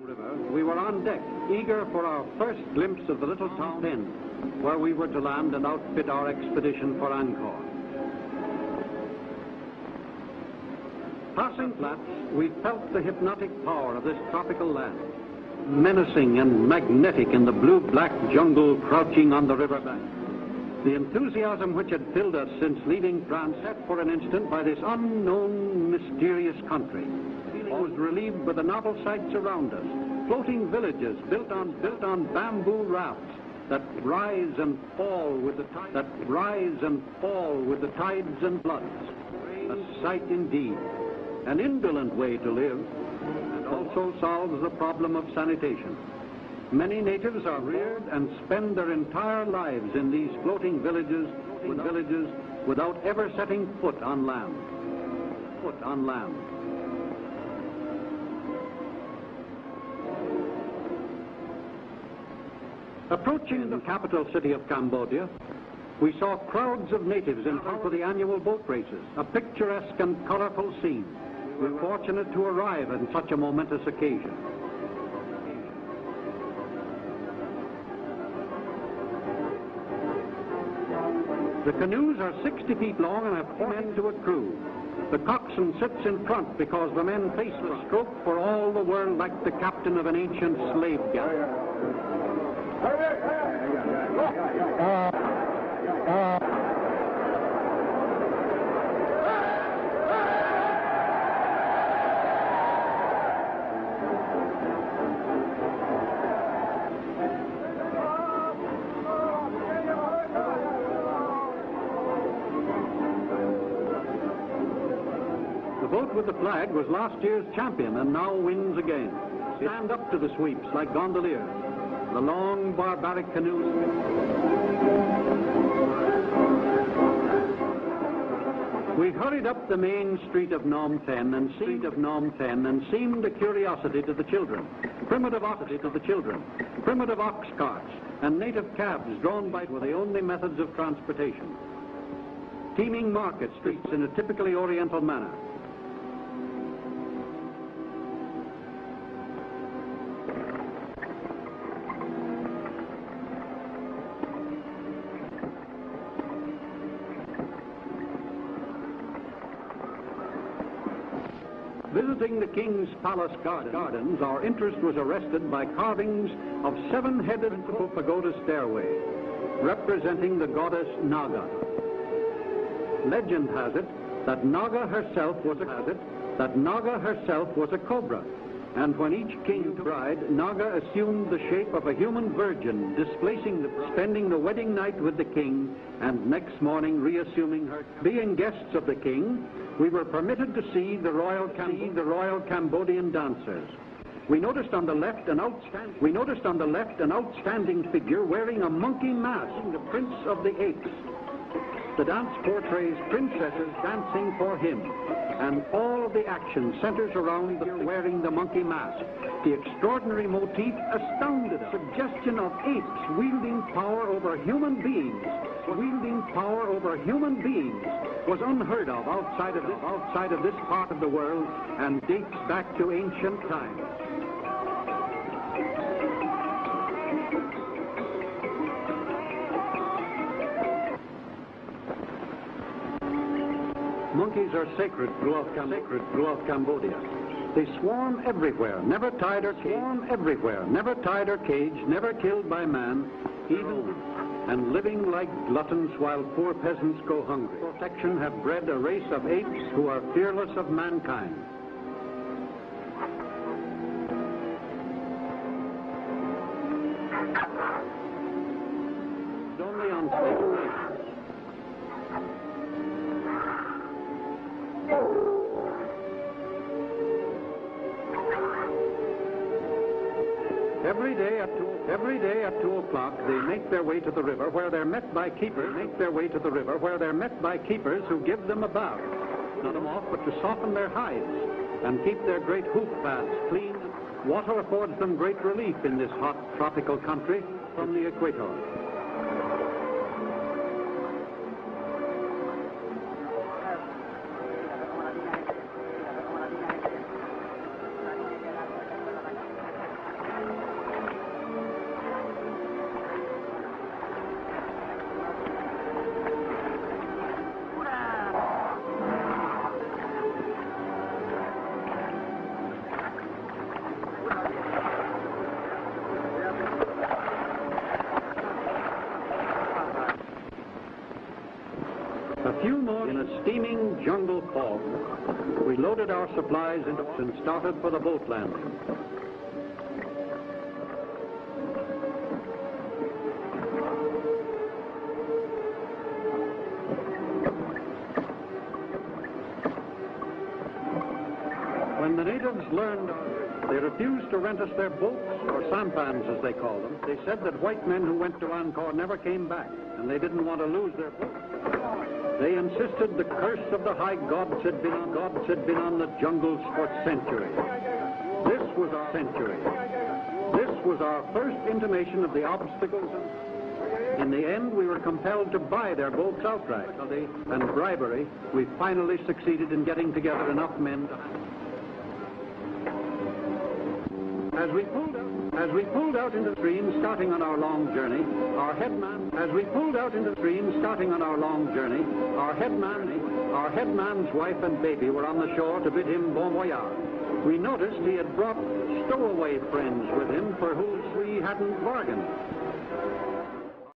River, we were on deck, eager for our first glimpse of the little town Phnom Penh, where we were to land and outfit our expedition for Angkor. Passing flats, we felt the hypnotic power of this tropical land, menacing and magnetic in the blue-black jungle crouching on the riverbank. The enthusiasm which had filled us since leaving France, set for an instant by this unknown, mysterious country, was relieved by the novel sights around us. Floating villages built on bamboo rafts that rise and fall with the tides and floods. A sight indeed. An indolent way to live, and also solves the problem of sanitation. Many natives are reared and spend their entire lives in these floating villages without ever setting foot on land. Approaching the capital city of Cambodia, we saw crowds of natives in town for the annual boat races, a picturesque and colorful scene. We were fortunate to arrive at such a momentous occasion. The canoes are 60 feet long and have 4 men to a crew. The coxswain sits in front because the men face the stroke for all the world like the captain of an ancient slave galley. The boat with the flag was last year's champion and now wins again. Stand up to the sweeps like gondoliers. The long, barbaric canoes. We hurried up the main street of Phnom Penh and seemed a curiosity to the children. Primitive ox carts and native cabs drawn by were the only methods of transportation. Teeming market streets in a typically Oriental manner. Visiting the King's Palace Gardens, our interest was arrested by carvings of 7-headed pagoda stairway, representing the goddess Naga. Legend has it that Naga herself was a cobra, and when each king bride, Naga assumed the shape of a human virgin, spending the wedding night with the king, and next morning reassuming her. Being guests of the king, we were permitted to see the royal Cambodian dancers. We noticed on the left an outstanding figure wearing a monkey mask, the Prince of the Apes. The dance portrays princesses dancing for him, and all of the action centers around the wearing the monkey mask. The extraordinary motif astounded us. Suggestion of apes wielding power over human beings was unheard of outside of this part of the world and dates back to ancient times. Monkeys are sacred throughout Cambodia. They swarm everywhere, never tied or caged, never killed by man, and living like gluttons while poor peasants go hungry. Protection have bred a race of apes who are fearless of mankind. Only on stable nations. Every day at 2 o'clock, they make their way to the river where they're met by keepers. Who give them a bath, not them off, but to soften their hides and keep their great hoof paths clean. Water affords them great relief in this hot tropical country from the equator. steaming jungle fog, we loaded our supplies into and started for the boat landing. When the natives learned, they refused to rent us their boats, or sampans as they call them. They said that white men who went to Angkor never came back, and they didn't want to lose their boats. They insisted the curse of the high gods had been on the jungles for centuries. This was our century. This was our first intimation of the obstacles. In the end, we were compelled to buy their boats outright. And bribery, we finally succeeded in getting together enough men to... As we pulled out into the stream starting on our long journey, our headman's wife and baby were on the shore to bid him bon voyage. We noticed he had brought stowaway friends with him for whom we hadn't bargained.